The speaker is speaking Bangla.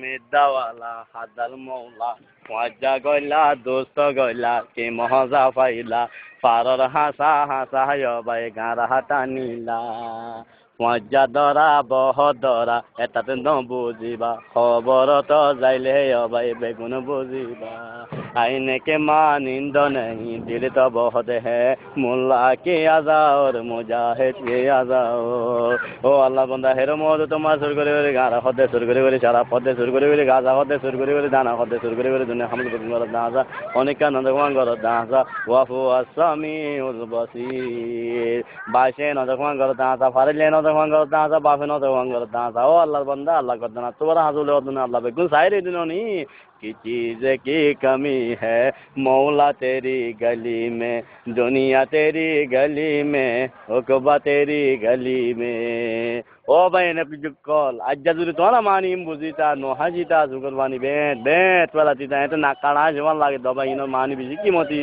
মেদাওয়ালা হাদাল মৌলা মজ্জা গইলা দোস্ত গইলা কি মজা পাইলা পারর হাসা হাসা বাই গাঁরা হাতা নীলা মজ্জা দরা বহ দরা এটাতে বুঝিবা খবরত যাইলে অবাই বেগুন বুঝিবা আইনে के मानिंद नहीं दिल तो बहुत है मुल्ला के आजाओर मुजाहिद के आजाओर ও আল্লাহ বান্দা হেরো মদ তোমার সুর করে করে গারা হদে সুর করে করে সারা পদে সুর করে করে গাজা হদে সুর করে করে দানা হদে সুর করে করে দুনিয়া হামদ করে দাজা অনেক নন্দ কুমার করে দাজা ওয়াফু আসামিউল বাসির বাইশে নন্দ কুমার করে দাজা ফারিলে নন্দ কুমার করে দাজা বাফে নন্দ কুমার করে দাজা ও আল্লাহর বান্দা আল্লাহ করতে না তোমার হাজুলে অদুনে আল্লাহ বেগুন সাইরে দিননি की चीज़ की कमी है मौला तेरी गली में दुनिया तेरी गली में हुक्बा तेरी गली में ओ भाई ने कॉल आज जरूरी तो ना मानी बुझीता नो हाजीता जुगल वानी बेट बेट वाला तीता है तो नाकाना जवान लागे दबा इनो मानी बिजी की मोती